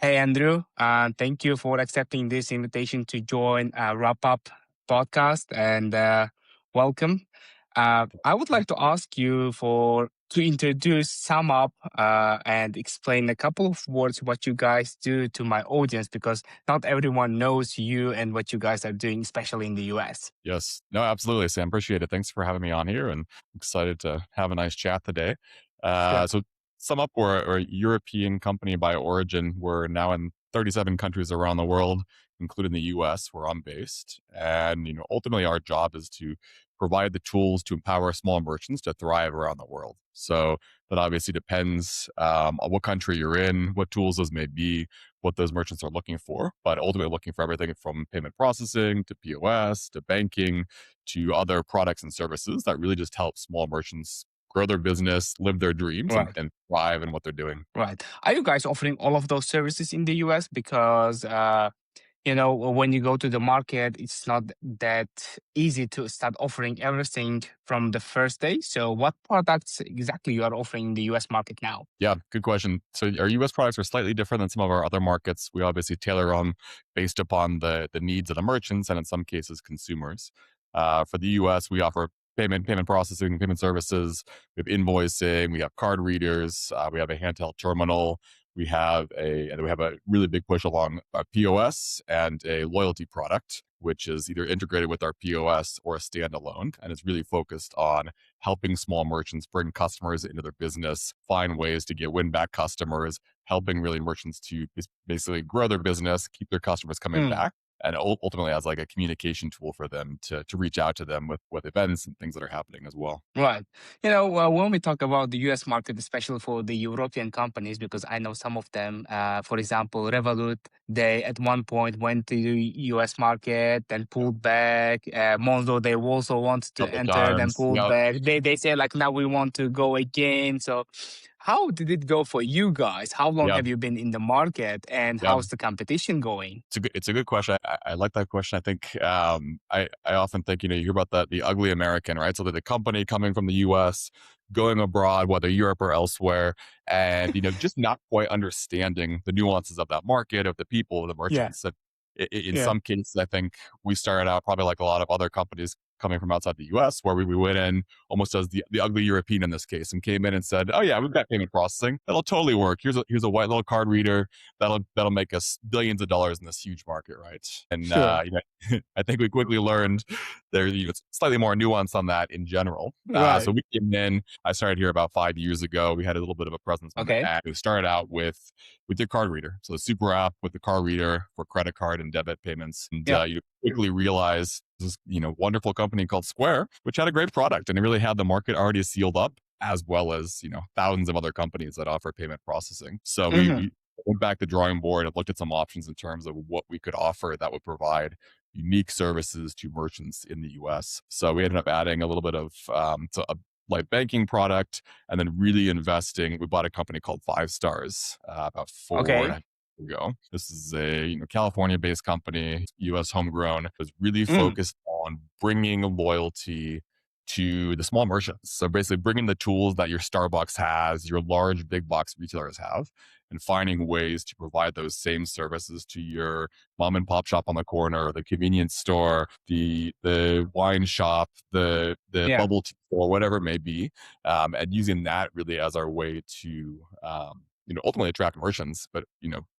Hey, Andrew. Thank you for accepting this invitation to join Wrap Up podcast and welcome. I would like to ask you to introduce SumUp and explain a couple of words what you guys do to my audience because not everyone knows you and what you guys are doing, especially in the US. Yes. No, absolutely, Sam. Appreciate it. Thanks for having me on here, and I'm excited to have a nice chat today. Sure. So, SumUp, we're a European company by origin. We're now in 37 countries around the world, including the US, where I'm based. And ultimately, our job is to provide the tools to empower small merchants to thrive around the world. So that obviously depends on what country you're in, what tools those may be, what those merchants are looking for, but ultimately looking for everything from payment processing to POS to banking to other products and services that really just help small merchants grow their business, live their dreams, and, Right. and thrive in what they're doing. Right. Are you guys offering all of those services in the US? Because when you go to the market, it's not that easy to start offering everything from the first day. So, what products exactly you are offering in the US market now? Yeah, good question. So our US products are slightly different than some of our other markets. We obviously tailor them based upon the needs of the merchants and in some cases consumers. For the US, we offer payment processing, payment services. We have invoicing. We have card readers. We have a handheld terminal. We have a really big push along POS and a loyalty product, which is either integrated with our POS or a standalone, and it's really focused on helping small merchants bring customers into their business, find ways to get win back customers, helping really merchants to basically grow their business, keep their customers coming Mm, back, and ultimately as like a communication tool for them to reach out to them with events and things that are happening as well. right. When we talk about the US market, especially for the European companies, because I know some of them, for example, Revolut, they at one point went to the US market, then pulled back. Monzo, they also wanted to Couple enter, then times. pulled Yeah. back. They say, like, now we want to go again. So, how did it go for you guys? How long Yeah. have you been in the market, and Yeah. how's the competition going? It's a good question. I like that question. I think I often think you hear about the ugly American, right? So that the company coming from the U.S. going abroad, whether Europe or elsewhere, and just not quite understanding the nuances of that market, of the people, of the Yeah, merchants. And in yeah. some cases, I think we started out probably like a lot of other companies coming from outside the U.S., where we went in almost as the ugly European in this case, and came in and said, "Oh yeah, we've got payment processing. That'll totally work. Here's a white little card reader that'll make us billions of dollars in this huge market, right?" And Sure. I think we quickly learned it's slightly more nuanced on that in general. So Right. we came in. I started here about 5 years ago. We had a little bit of a presence on the Okay. app. We started out with the card reader, so the super app with the card reader for credit card and debit payments, and Yeah. you quickly realized this wonderful company called Square, which had a great product and it really had the market already sealed up, as well as thousands of other companies that offer payment processing. So we went back to the drawing board and looked at some options in terms of what we could offer that would provide unique services to merchants in the US. So we ended up adding a little bit of a light banking product, and then really investing. We bought a company called Five Stars about four and a Okay. half years ago. This is a California-based company, US homegrown. It was really Mm. focused on bringing loyalty to the small merchants. So basically bringing the tools that your Starbucks has, your large big box retailers have, and finding ways to provide those same services to your mom and pop shop on the corner, the convenience store, the wine shop, the Yeah. bubble tea store, whatever it may be, and using that really as our way to ultimately attract merchants. But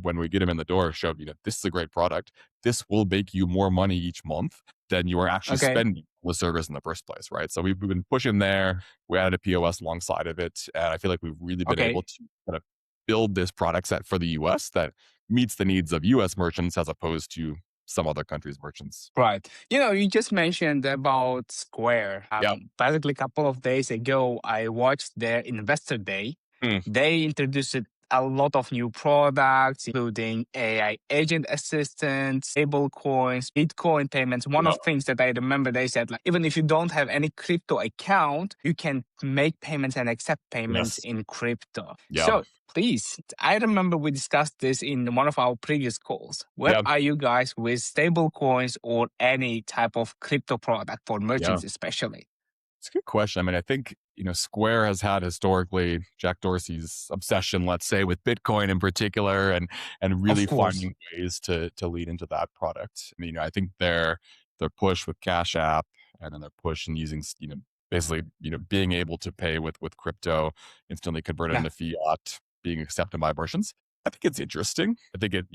when we get them in the door, show this is a great product. This will make you more money each month than you are actually Okay. spending on the service in the first place, right? So we've been pushing there. We added a POS alongside of it, and I feel like we've really been able Okay. to kind of build this product set for the US that meets the needs of US merchants as opposed to some other countries' merchants. Right. You just mentioned about Square. Yeah. Basically, a couple of days ago, I watched their Investor Day. Mm. They introduced a lot of new products, including AI agent assistants, stable coins, Bitcoin payments. One Yeah. of the things that I remember, they said, like, even if you don't have any crypto account, you can make payments and accept payments Yes. in crypto. Yeah. So please, I remember we discussed this in one of our previous calls. Where Yeah. are you guys with stable coins or any type of crypto product for Yeah. merchants, especially? It's a good question. I mean, I think, Square has had historically Jack Dorsey's obsession, let's say, with Bitcoin in particular, and Of really course. finding ways to lead into that product. I mean, I think their push with Cash App, and then their push in using, basically, being able to pay with crypto, instantly convert it Yeah. into fiat, being accepted by merchants. I think it's interesting. I think it,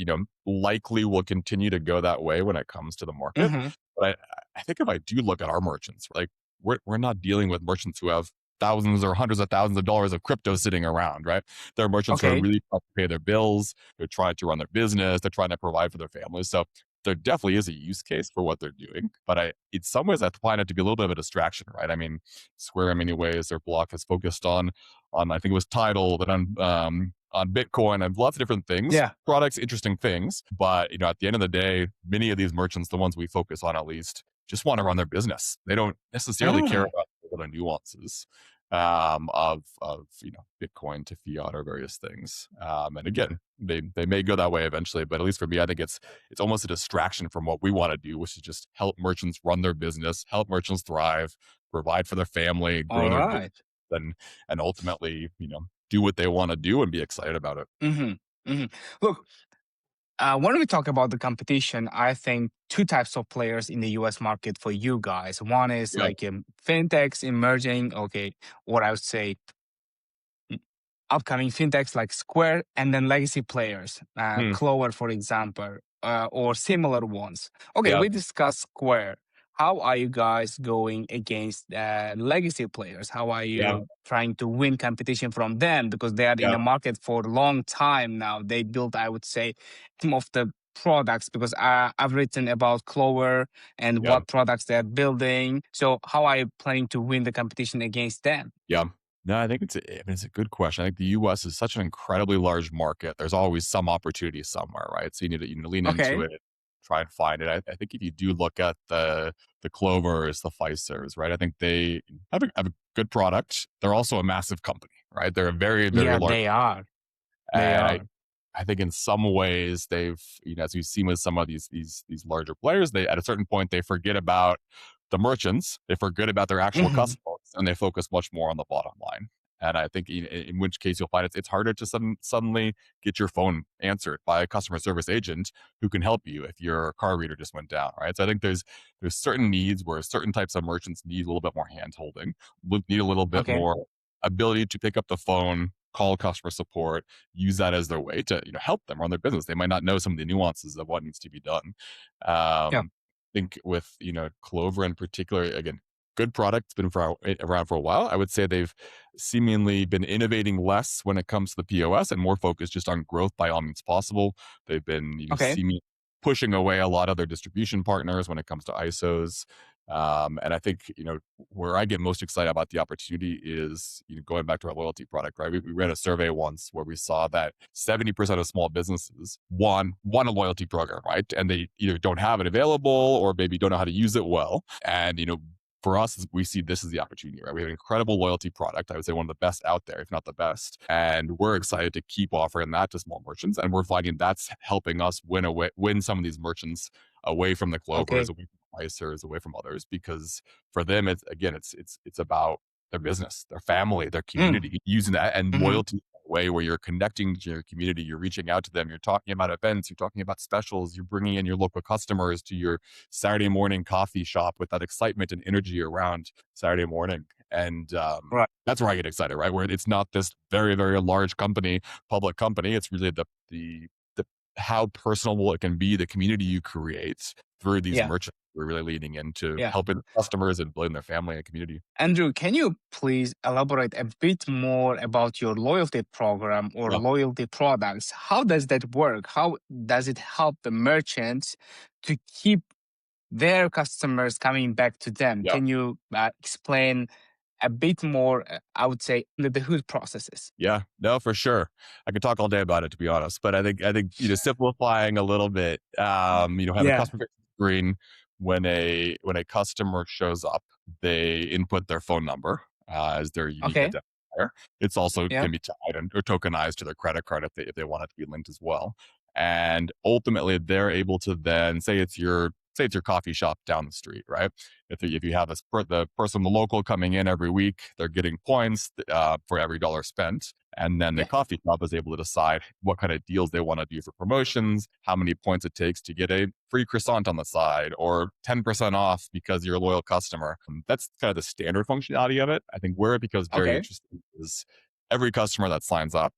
likely will continue to go that way when it comes to the market. Hmm. But I think if I do look at our merchants, like, we're not dealing with merchants who have thousands or hundreds of thousands of dollars of crypto sitting around, right? There are merchants who are Okay. really trying to pay their bills. They're trying to run their business. They're trying to provide for their families. So there definitely is a use case for what they're doing. But in some ways, I find it to be a little bit of a distraction, right? I mean, Square, in many ways, their block has focused on I think it was Tidal, but on Bitcoin and lots of different things, Yeah. products, interesting things. But at the end of the day, many of these merchants, the ones we focus on at least, just want to run their business. They don't necessarily care Mm. about the nuances of Bitcoin to fiat or various things. And again, they may go that way eventually, but at least for me, I think it's almost a distraction from what we want to do, which is just help merchants run their business, help merchants thrive, provide for their family, All grow their business, right. and ultimately, do what they want to do and be excited about it. Hmm. Hmm. Look, when we talk about the competition, I think two types of players in the US market for you guys. One is Yeah. like fintechs emerging, okay, what I would say upcoming fintechs like Square, and then legacy players, Hmm. Clover, for example, or similar ones. Okay, Yeah. we discussed Square. How are you guys going against legacy players? How are Yeah. you trying to win competition from them? Because they are in Yeah. the market for a long time now. They built, I would say, some of the products because I've written about Clover and Yeah. what products they're building. So, how are you planning to win the competition against them? Yeah. No, I mean, it's a good question. I think the US is such an incredibly large market. There's always some opportunity somewhere, right? So you need to lean into Okay. it, try and find it. I think if you do look at the Clovers, the Pfizer's, right? I think they have a good product. They're also a massive company, right? They're a very, very Yeah, large, they are. They and I are. I think in some ways they've, as we've seen with some of these larger players, they at a certain point they forget about the merchants, they forget about their actual Mhm. customers, and they focus much more on the bottom line. And I think in which case you'll find it's harder to suddenly get your phone answered by a customer service agent who can help you if your car reader just went down, right? So I think there's certain needs where certain types of merchants need a little bit more hand holding, need a little bit Okay. more ability to pick up the phone, call customer support, use that as their way to help them run their business. They might not know some of the nuances of what needs to be done. Yeah. I think with Clover in particular, again, good product, it's been around for a while. I would say they've seemingly been innovating less when it comes to the POS and more focused just on growth by all means possible. They've been Okay. seeming pushing away a lot of their distribution partners when it comes to ISOs. And I think where I get most excited about the opportunity is going back to our loyalty product, right? We read a survey once where we saw that 70% of small businesses want a loyalty program, right? And they either don't have it available or maybe don't know how to use it well. And for us, we see this as the opportunity, right? We have an incredible loyalty product. I would say one of the best out there, if not the best. And we're excited to keep offering that to small merchants. And we're finding that's helping us win some of these merchants away from the Clovers, Okay. away from Icers, away from others, because for them, it's about their business, their family, their Mm. community, using that and Mhm. loyalty way where you're connecting to your community, you're reaching out to them, you're talking about events, you're talking about specials, you're bringing in your local customers to your Saturday morning coffee shop with that excitement and energy around Saturday morning. And Right. that's where I get excited, right? Where it's not this very, very large company, public company. It's really the how personable it can be, the community you create through these Yeah. merchants. We're really leaning into Yeah. helping customers and building their family and community. Andrew, can you please elaborate a bit more about your loyalty program or Yeah, loyalty products? How does that work? How does it help the merchants to keep their customers coming back to them? yeah. Can you explain a bit more, I would say, the hood processes? Yeah, no, for sure. I could talk all day about it, to be honest. But I think simplifying a little bit. Have a Yeah. customer screen when a customer shows up, they input their phone number as their unique Okay. identifier. It's also Yeah. can be tied or tokenized to their credit card if they want it to be linked as well. And ultimately, they're able to then say it's your say it's your coffee shop down the street, right? If you have the person, the local coming in every week, they're getting points for every dollar spent. And then the Yeah. coffee shop is able to decide what kind of deals they want to do for promotions, how many points it takes to get a free croissant on the side or 10% off because you're a loyal customer. That's kind of the standard functionality of it. I think where it becomes very Okay. interesting is every customer that signs up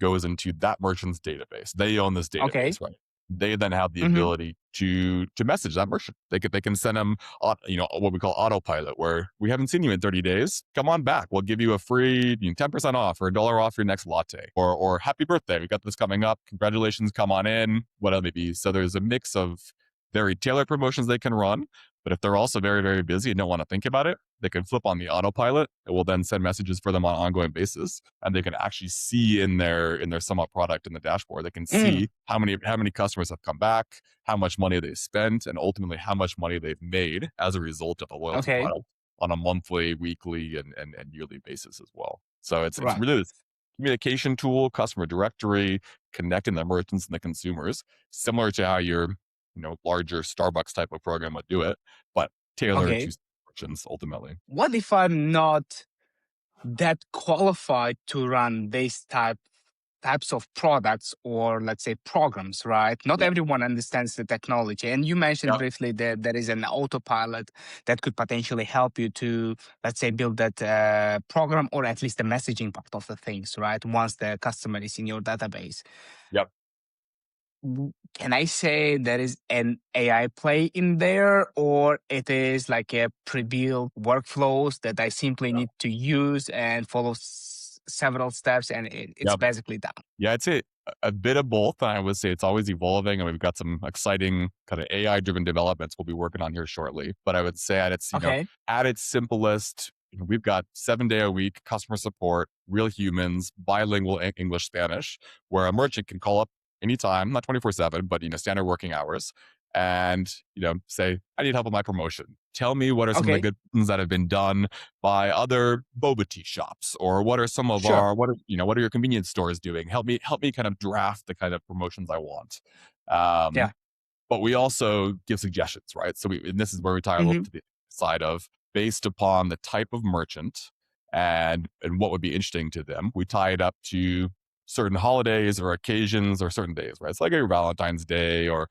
goes into that merchant's database. They own this Okay. database, right? They then have the Mm-hmm. ability to message that merchant. They can send them, what we call autopilot, where we haven't seen you in 30 days. Come on back. We'll give you a free 10% off or $1 off your next latte, or happy birthday. We got this coming up. Congratulations. Come on in. Whatever it may be. So there's a mix of very tailored promotions they can run. But if they're also very, very busy and don't want to think about it, they can flip on the autopilot. It will then send messages for them on an ongoing basis, and they can actually see in their SumUp product in the dashboard. They can Mm. see how many customers have come back, how much money they spent, and ultimately how much money they've made as a result of a loyalty Okay. product on a monthly, weekly, and yearly basis as well. So it's Right. really this communication tool, customer directory, connecting the merchants and the consumers, similar to how your larger Starbucks type of program would do it, but tailored Okay. to merchants ultimately. What if I'm not that qualified to run these types of products, or let's say programs, right? Not Yeah. everyone understands the technology. And you mentioned Yeah. briefly that there is an autopilot that could potentially help you to, let's say, build that program, or at least the messaging part of the things, right? Once the customer is in your database. Yep. Can I say there is an AI play in there, or it is like a pre-built workflows that I simply Yeah. need to use and follow several steps, and it's Yep. basically done? Yeah, I'd say a bit of both. And I would say it's always evolving, and we've got some exciting kind of AI driven developments we'll be working on here shortly. But I would say Okay. at its simplest, we've got 7 day a week customer support, real humans, bilingual English, Spanish, where a merchant can call up anytime, not 24/7, but standard working hours, and say, I need help with my promotion. Tell me what are some of the Okay. good things that have been done by other boba tea shops, or what are some of Sure. our what are your convenience stores doing? Help me kind of draft the kind of promotions I want. Yeah. um but we also give suggestions, right? And this is where we tie it up Hmm. to the side of, based upon the type of merchant and what would be interesting to them, we tie it up to certain holidays or occasions or certain days, right? It's like a Valentine's Day or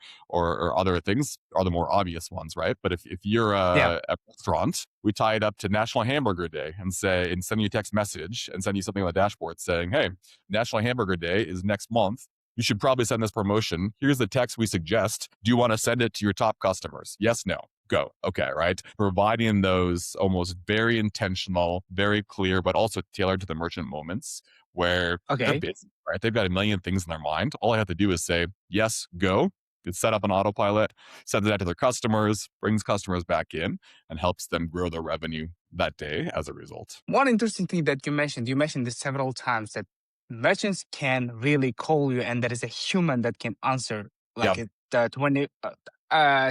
other things are the more obvious ones, right? But if you're Yeah. a restaurant, we tie it up to National Hamburger Day and send you a text message and send you something on the dashboard saying, hey, National Hamburger Day is next month. You should probably send this promotion. Here's the text we suggest. Do you want to send it to your top customers? Yes, no, go. Okay, right? Providing those almost very intentional, very clear, but also tailored to the merchant moments where they're Okay. busy, right? They've got a million things in their mind. All I have to do is say, yes, go. It's set up an autopilot, sends it out to their customers, brings customers back in, and helps them grow their revenue that day as a result. One interesting thing that you mentioned this several times, that merchants can really call you and there is a human that can answer like Yep. it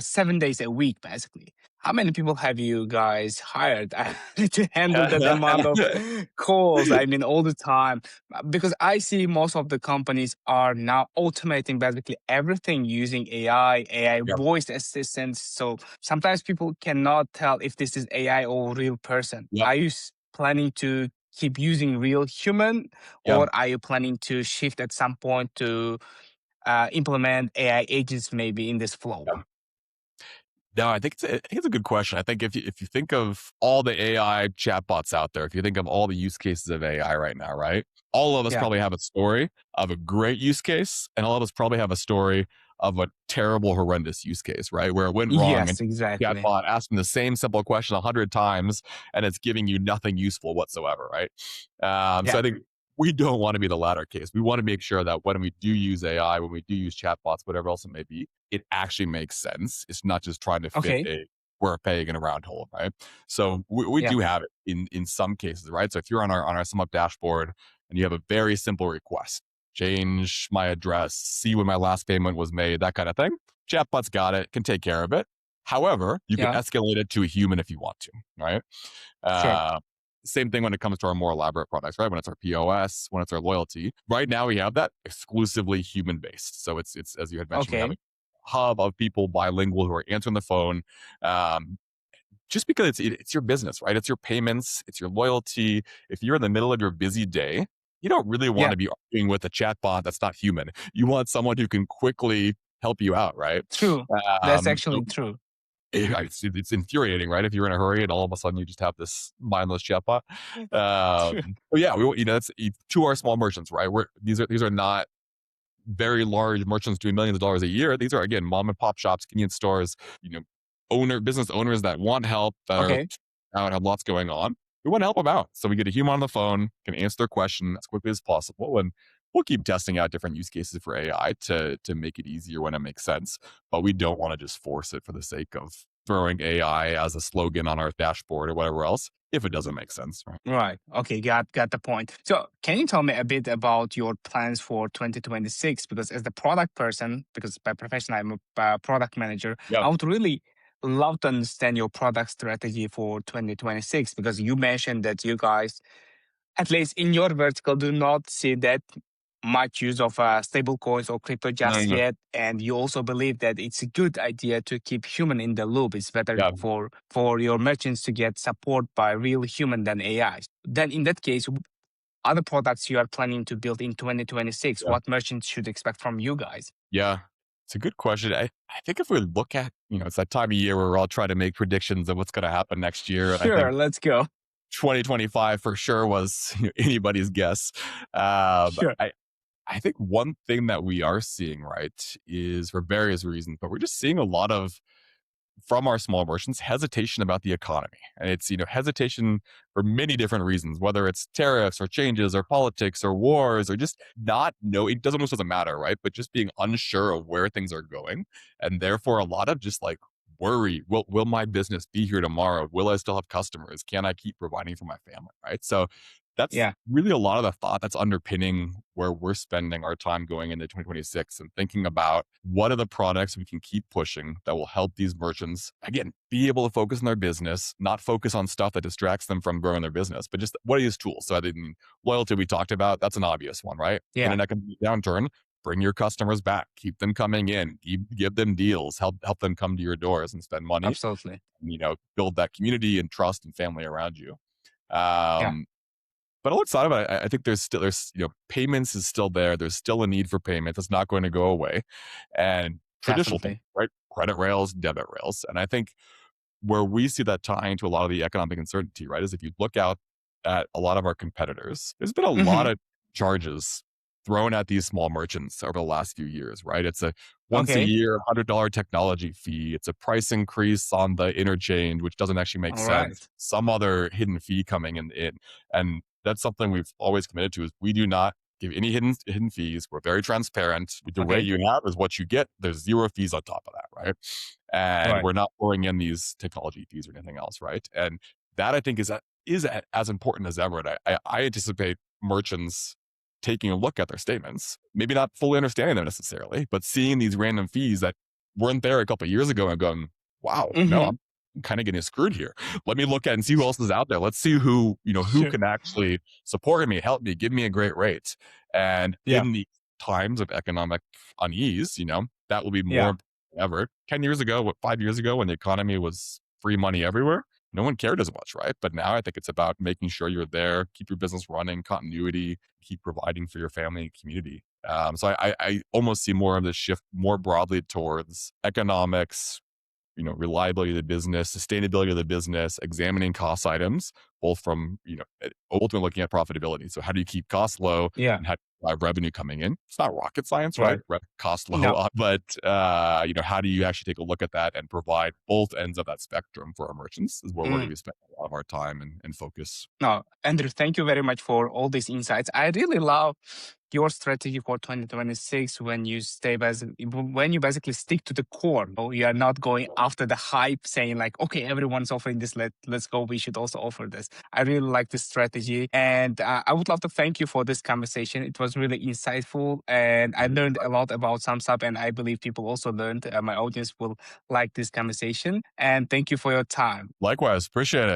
7 days a week, basically. How many people have you guys hired to handle that amount of calls? I mean, all the time. Because I see most of the companies are now automating basically everything using AI Yep. voice assistants. So sometimes people cannot tell if this is AI or real person. Yep. Are you planning to keep using real human, Yep. or are you planning to shift at some point to implement AI agents maybe in this flow? Yep. No, I think it's a good question. I think if you think of all the AI chatbots out there, if you think of all the use cases of AI right now, right? All of us Yeah. probably have a story of a great use case, and all of us probably have a story of a terrible, horrendous use case, right? Where it went wrong and Yes, exactly. chatbot asking the same simple question 100 times, and it's giving you nothing useful whatsoever, right? So Yeah. I think we don't want to be the latter case. We want to make sure that when we do use AI, when we do use chatbots, whatever else it may be, it actually makes sense. It's not just trying to fit Okay. a square peg in a round hole, right? So we Yeah. do have it in some cases, right? So if you're on our SumUp dashboard and you have a very simple request, change my address, see when my last payment was made, that kind of thing, chatbot's got it, can take care of it. However, you can Yeah. escalate it to a human if you want to, right? Sure. Uh, Same thing when it comes to our more elaborate products, right? When it's our POS, when it's our loyalty. Right now, we have that exclusively human based. So it's as you had mentioned, we have Okay. a hub of people bilingual who are answering the phone. Um, just because it's your business, right? It's your payments, it's your loyalty. If you're in the middle of your busy day, you don't really want Yeah, to be arguing with a chatbot that's not human. You want someone who can quickly help you out, right? true. That's So actually true. it's infuriating, right? If you're in a hurry and all of a sudden you just have this mindless chatbot. True. But yeah, that's to our small merchants, right? These are not very large merchants doing millions of dollars a year. These are, again, mom and pop shops, convenience stores, business owners that want help, that are Okay. out, have lots going on. We want to help them out. So we get a human on the phone, can answer their question as quickly as possible. And we'll keep testing out different use cases for AI to make it easier when it makes sense. But we don't want to just force it for the sake of throwing AI as a slogan on our dashboard or whatever else if it doesn't make sense. Right. Right. Okay. Got the point. So, can you tell me a bit about your plans for 2026? Because as the product person, because by profession I'm a product manager, Yeah. I would really love to understand your product strategy for 2026. Because you mentioned that you guys, at least in your vertical, do not see that much use of stable coins or crypto just Mm, yet, and you also believe that it's a good idea to keep human in the loop. It's better yeah. for your merchants to get support by real human than AI. Then in that case, other products you are planning to build in 2026, Yeah. what merchants should expect from you guys? Yeah. It's a good question. I think if we look at, it's that time of year where we're all trying to make predictions of what's going to happen next year. And I Sure, think let's go. 2025 for sure was anybody's guess. Sure. I think one thing that we are seeing, right, is for various reasons, but we're just seeing a lot of from our small merchants hesitation about the economy. And it's, hesitation for many different reasons, whether it's tariffs or changes or politics or wars or just not know, it doesn't almost doesn't matter, right? But just being unsure of where things are going. And therefore a lot of just like worry, will my business be here tomorrow? Will I still have customers? Can I keep providing for my family? Right. So that's Yeah, really a lot of the thought that's underpinning where we're spending our time going into 2026 and thinking about what are the products we can keep pushing that will help these merchants, again, be able to focus on their business, not focus on stuff that distracts them from growing their business, but just what are these tools? So I think loyalty we talked about, that's an obvious one, right? In yeah, an economic downturn, bring your customers back, keep them coming in, give them deals, help them come to your doors and spend money, absolutely. build that community and trust and family around you. Yeah, Um, but alongside of it, I think there's payments is still there. There's still a need for payments. It's not going to go away, and traditional payments, definitely. right? Credit rails, debit rails, and I think where we see that tying to a lot of the economic uncertainty, right, is if you look out at a lot of our competitors, there's been a lot Hmm. of charges thrown at these small merchants over the last few years, right? It's a once a Okay. year $100 technology fee. It's a price increase on the interchange, which doesn't actually make All sense. right. Some other hidden fee coming in. And that's something we've always committed to is we do not give any hidden fees. We're very transparent. The rate Okay. you have is what you get. There's zero fees on top of that, right? And Right. we're not pouring in these technology fees or anything else, right? And that I think is as important as ever. And I anticipate merchants taking a look at their statements, maybe not fully understanding them necessarily, but seeing these random fees that weren't there a couple of years ago and going, wow, no, Hmm. I'm kind of getting screwed here. Let me look at and see who else is out there. Let's see who Sure. can actually support me, help me, give me a great rate. And Yeah. in the times of economic unease, that will be more Yeah. important than ever. 10 years ago, 5 years ago, when the economy was free money everywhere, no one cared as much, right? But now I think it's about making sure you're there, keep your business running, continuity, keep providing for your family and community. So I almost see more of this shift more broadly towards economics, reliability of the business, sustainability of the business, examining cost items, both from, ultimately looking at profitability. So how do you keep costs low Yeah. and how do you drive revenue coming in? It's not rocket science, right? Right. Cost low, No. but, how do you actually take a look at that and provide both ends of that spectrum for our merchants is where we're going Mm. to be spending a lot of our time and focus. No, Andrew, thank you very much for all these insights. I really love your strategy for 2026 when when you basically stick to the core. You are not going after the hype saying like, okay, everyone's offering this, let's go, we should also offer this. I really like this strategy, and I would love to thank you for this conversation. It was really insightful, and I learned a lot about SumUp, and I believe people also learned. My audience will like this conversation, and thank you for your time. Likewise, appreciate it.